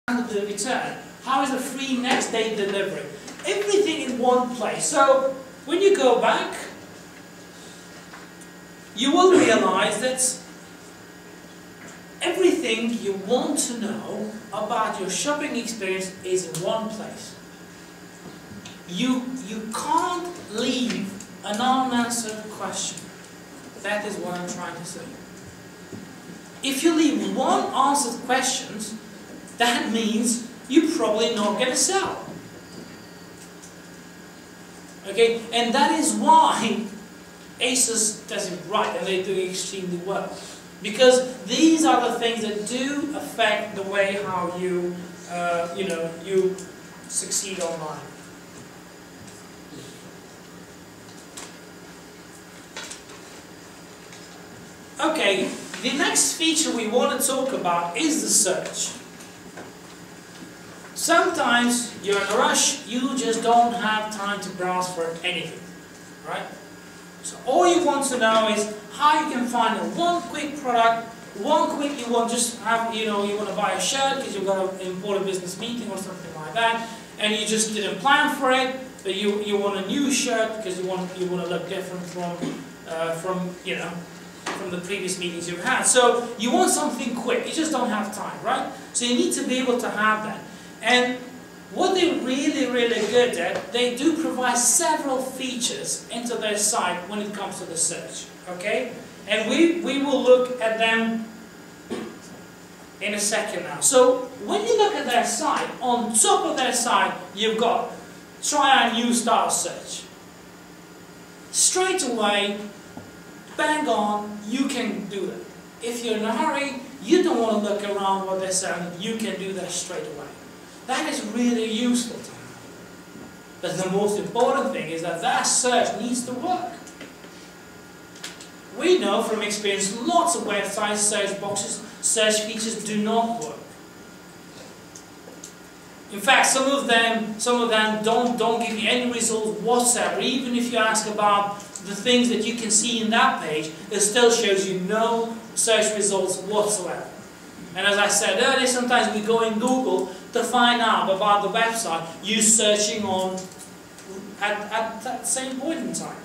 the return? How is the free next day delivery? Everything in one place. So when you go back, you will realize that everything you want to know about your shopping experience is in one place. You can't leave an unanswered question. That is what I'm trying to say. If you leave one answered question, that means you're probably not going to sell. Okay, and that is why Asos does it right, and they do it extremely well. Because these are the things that do affect the way how you, you succeed online. Okay, the next feature we want to talk about is the search. Sometimes you're in a rush, you just don't have time to browse for anything, right? So all you want to know is how you can find one quick product, you want just have, you want to buy a shirt because you've got an important business meeting or something like that, and you just didn't plan for it, but you want a new shirt because you want to look different from the previous meetings you've had. So you want something quick, you just don't have time, right? So you need to be able to have that. And what they're really, really good at, they do provide several features into their site when it comes to the search, okay? And we will look at them in a second now. So when you look at their site, on top of their site, you've got try a new style search. Straight away, bang on, you can do that. If you're in a hurry, you don't want to look around what they're saying, you can do that straight away. That is really useful to have. But the most important thing is that that search needs to work. We know from experience lots of websites, search boxes, search features do not work. In fact, some of them don't give you any results whatsoever. Even if you ask about the things that you can see in that page, it still shows you no search results whatsoever. And as I said earlier, sometimes we go in Google to find out about the website you're searching on at that same point in time.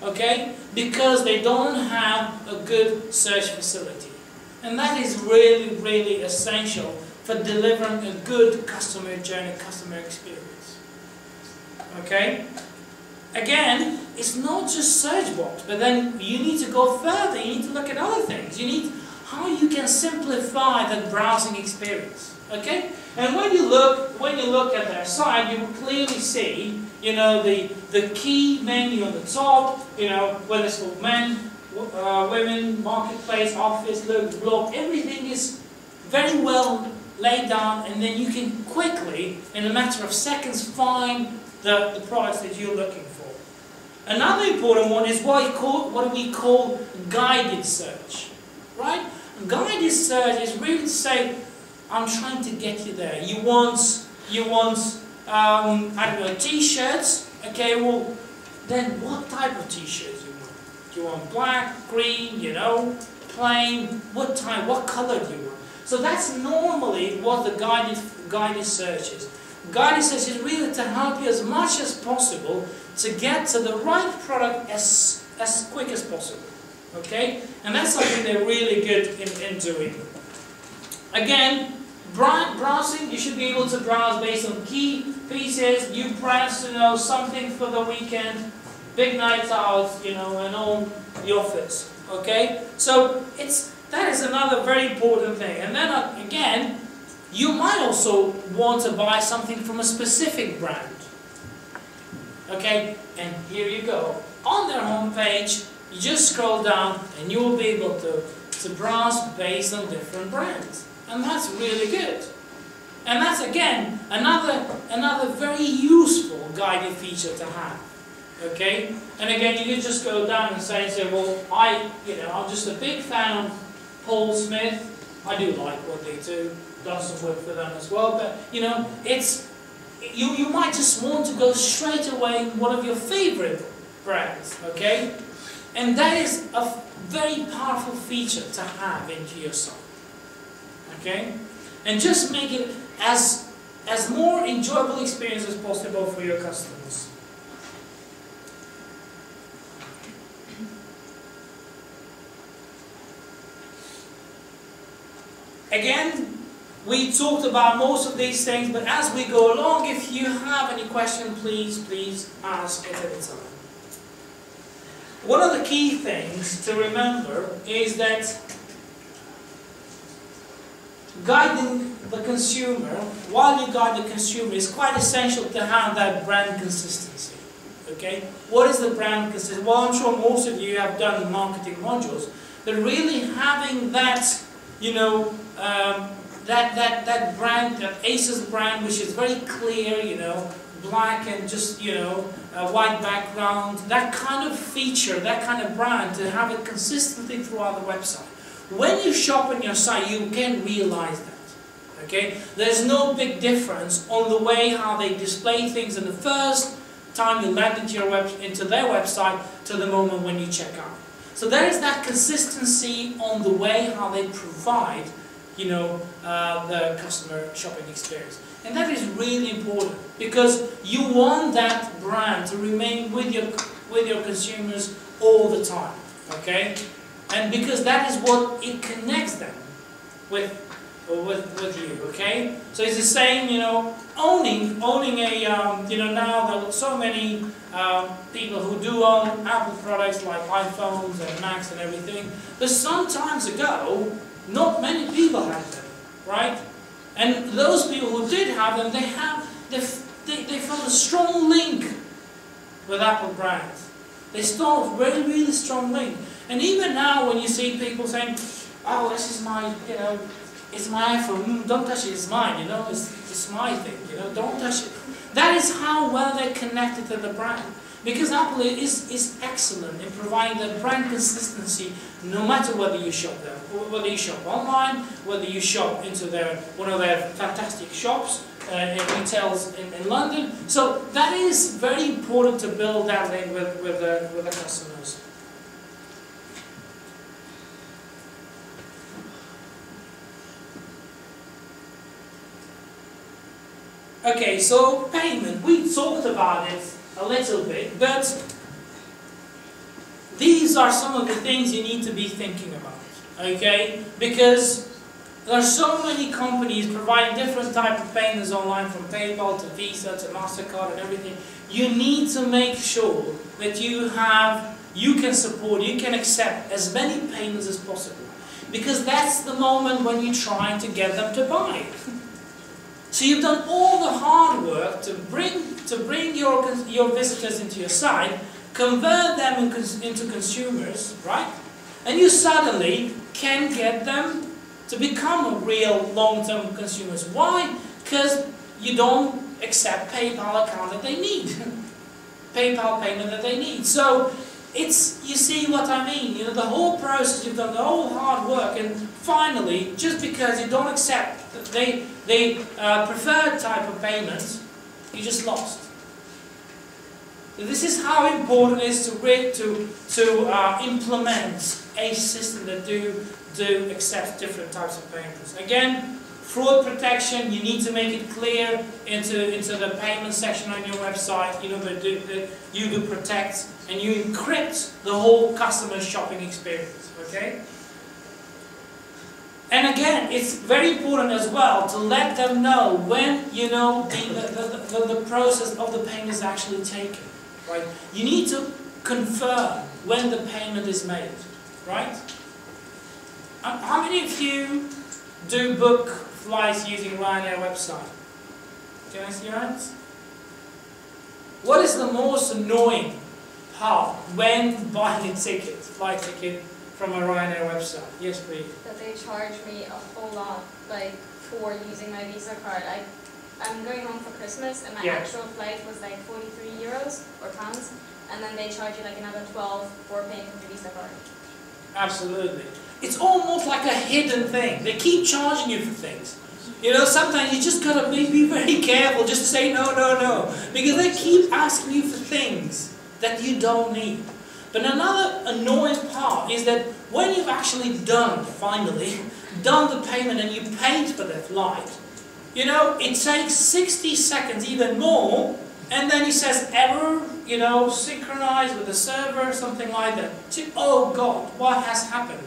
Okay? Because they don't have a good search facility. And that is really, really essential for delivering a good customer journey, customer experience. Okay? Again, it's not just search box, but then you need to go further, you need to look at other things. You need how you can simplify the browsing experience. Okay? And when you look at their site, you will clearly see, the key menu on the top, whether it's for men, women, marketplace, office, look, blog, everything is very well laid down, and then you can quickly, in a matter of seconds, find the products that you're looking for. Another important one is what we call guided search, right? Guided search is really to say, I'm trying to get you there. You want I don't know, t-shirts. Okay, well, then what type of t-shirts you want? Do you want black, green, plain? What type? What color do you want? So that's normally what the guided search is. Guided search is really to help you as much as possible to get to the right product as quick as possible. Okay? And that's something they're really good in doing. Again, browsing, you should be able to browse based on key pieces, new brands to know, something for the weekend, big night out, and all the offers. Okay? So that is another very important thing. And then again, you might also want to buy something from a specific brand. Okay? And here you go. On their homepage, you just scroll down and you will be able to browse based on different brands. And that's really good. And that's, again, another very useful guided feature to have. Okay? And again, you can just go down and say, well, I'm just a big fan of Paul Smith. I do like what they do. Done some work for them as well. But, you might just want to go straight away in one of your favorite brands. Okay? And that is a very powerful feature to have into your site. Okay? and just make it as more enjoyable experience as possible for your customers. Again, we talked about most of these things, but as we go along, if you have any question, please ask at any time. One of the key things to remember is that guiding the consumer, while you guide the consumer, is quite essential to have that brand consistency. Okay? What is the brand consistency? Well, I'm sure most of you have done marketing modules, but really having that, you know, that brand, that Asos brand, which is very clear, you know, black and just, you know, a white background, that kind of feature, that kind of brand, to have it consistently throughout the website. When you shop on your site, you can realize that. Okay? There's no big difference on the way how they display things in the first time you land into their website to the moment when you check out. So there is that consistency on the way how they provide, you know, the customer shopping experience. And that is really important, because you want that brand to remain with your consumers all the time. Okay? And because that is what it connects them with you, okay? So it's the same, you know, owning a, you know, now there are so many people who do own Apple products like iPhones and Macs and everything, but some times ago, not many people had them, right? And those people who did have them, they felt a strong link with Apple brands. They still have a really strong link. And even now, when you see people saying, "Oh, this is my, you know, it's my iPhone. Don't touch it. It's mine. You know, it's my thing. You know, don't touch it." That is how well they're connected to the brand. Because Apple is excellent in providing the brand consistency, no matter whether you shop there, whether you shop online, whether you shop into one of their fantastic shops in retails in London. So that is very important to build that link with the customers. Okay, so payment, we talked about it a little bit, but these are some of the things you need to be thinking about, okay? Because there are so many companies providing different types of payments online, from PayPal to Visa to MasterCard and everything. You need to make sure that you can support, you can accept as many payments as possible, because that's the moment when you're trying to get them to buy. So you've done all the hard work to bring your visitors into your site, convert them into consumers, right? And you suddenly can get them to become real long-term consumers. Why? Because you don't accept PayPal account that they need, PayPal payment that they need. So you see what I mean? You know, the whole process, you've done the whole hard work, and finally, just because you don't accept they preferred type of payments, you just lost. This is how important it is to implement a system that do accept different types of payments. Again, fraud protection, you need to make it clear into the payment section on your website, you know, that you do protect and you encrypt the whole customer shopping experience, okay? And again, it's very important as well to let them know when, you know, the process of the payment is actually taken, right? You need to confirm when the payment is made, right? How many of you do book flights using Ryanair website? Can I see your hands? What is the most annoying part when buying a ticket, flight ticket, from a Ryanair website? Yes, please. That they charge me a whole lot, like, for using my Visa card. I'm going home for Christmas, and my actual flight was like 43 euros or pounds, and then they charge you like another 12 for paying for the Visa card. Absolutely. It's almost like a hidden thing. They keep charging you for things. You know, sometimes you just gotta be very careful just to say no, no, no, because they keep asking you for things that you don't need. But another annoying part is that when you've actually done, finally, done the payment and you paid for the flight, you know, it takes 60 seconds, even more, and then he says error, you know, synchronized with the server, something like that. Oh God, what has happened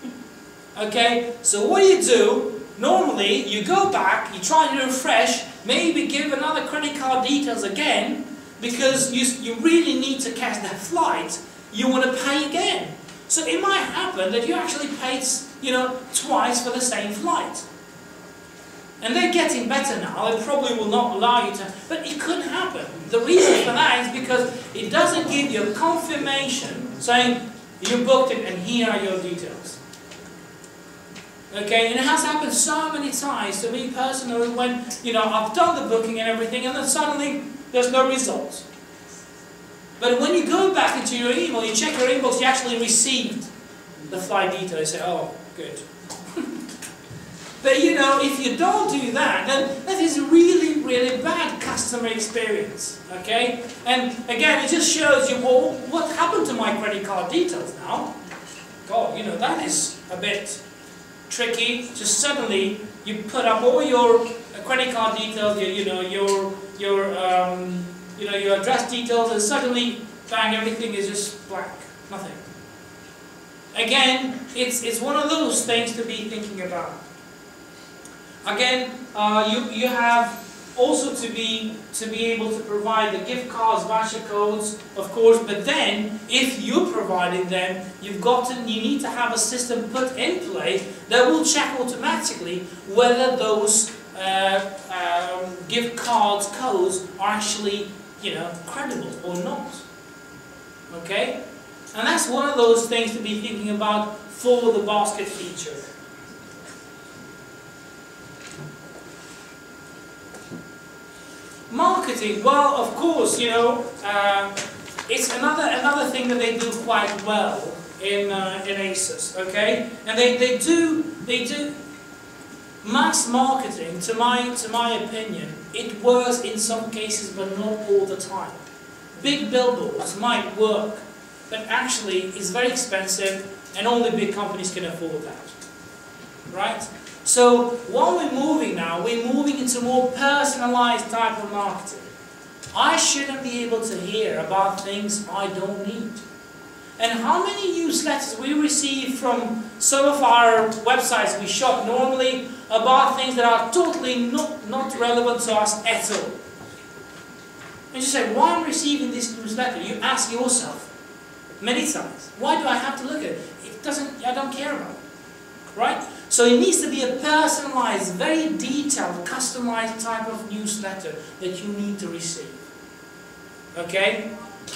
now? Okay, so what do? Normally, you go back, you try to refresh, maybe give another credit card details again, because you really need to catch that flight, you want to pay again. So it might happen that you actually paid, you know, twice for the same flight. And they're getting better now, they probably will not allow you to, but it could happen. The reason for that is because it doesn't give you a confirmation saying, you booked it and here are your details. Okay, and it has happened so many times to me personally when, you know, I've done the booking and everything and then suddenly there's no results. But when you go back into your email, you check your inbox, you actually received the flight detail, you say, oh, good. But you know, if you don't do that, then that is a really, really bad customer experience, okay? And again, it just shows you, well, what happened to my credit card details now? God, you know, that is a bit tricky. Just suddenly, you put up all your credit card details, your address details, and suddenly, bang, everything is just blank, nothing. Again, it's one of those things to be thinking about. Again, you have also to be able to provide the gift cards, voucher codes, of course. But then, if you're providing them, you need to have a system put in place that will check automatically whether those gift cards codes are actually, you know, credible or not. Okay, and that's one of those things to be thinking about for the basket feature. Marketing, well, of course, you know, it's another thing that they do quite well in Asos, okay? And they do mass marketing. To my opinion, it works in some cases, but not all the time. Big billboards might work, but actually it's very expensive, and only big companies can afford that, right? So what we're moving now, we're moving into more personalized type of marketing. I shouldn't be able to hear about things I don't need. And how many newsletters we receive from some of our websites we shop normally about things that are totally not relevant to us at all. And you say, why am I receiving this newsletter? You ask yourself many times, why do I have to look at it? I don't care about it, right? So it needs to be a personalized, very detailed, customized type of newsletter that you need to receive. Okay?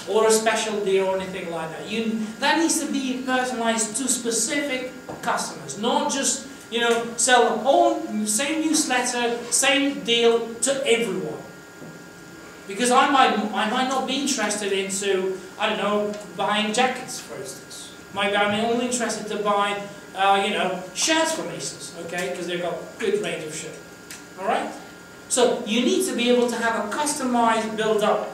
Or a special deal or anything like that. That needs to be personalized to specific customers, not just, you know, sell the whole same newsletter, same deal to everyone. Because I might not be interested into, I don't know, buying jackets, for instance. Maybe I'm only interested to buy you know, shirts from Asos, okay, because they've got a good range of shirts. Alright? So you need to be able to have a customized build-up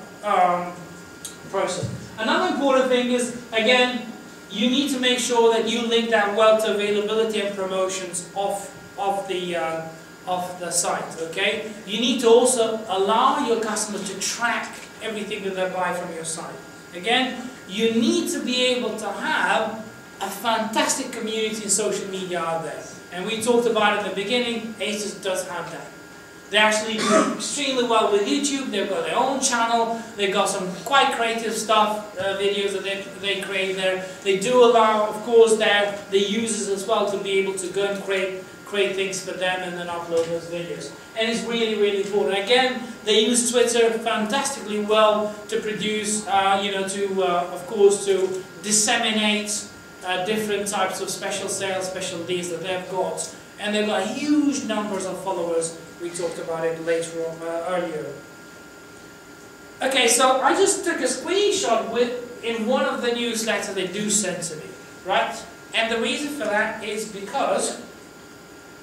process. Another important thing is, again, you need to make sure that you link that well to availability and promotions of the site, okay? You need to also allow your customers to track everything that they buy from your site. Again, you need to be able to have a fantastic community in social media out there. And we talked about it at the beginning, Asos does have that. They actually do extremely well with YouTube, they've got their own channel, they've got some quite creative stuff, videos that they create there. They do allow, of course, the users as well to be able to go and create things for them and then upload those videos. And it's really, really important. Again, they use Twitter fantastically well to produce, you know, of course, to disseminate different types of special sales, special deals that they've got. And they've got huge numbers of followers. We talked about it later on, earlier. Okay, so I just took a screenshot in one of the newsletters they do send to me, right? And the reason for that is because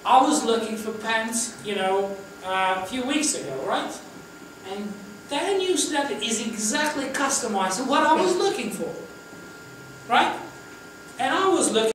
I was looking for pants, you know, a few weeks ago, right? And their newsletter is exactly customized to what I was looking for, right? And I was looking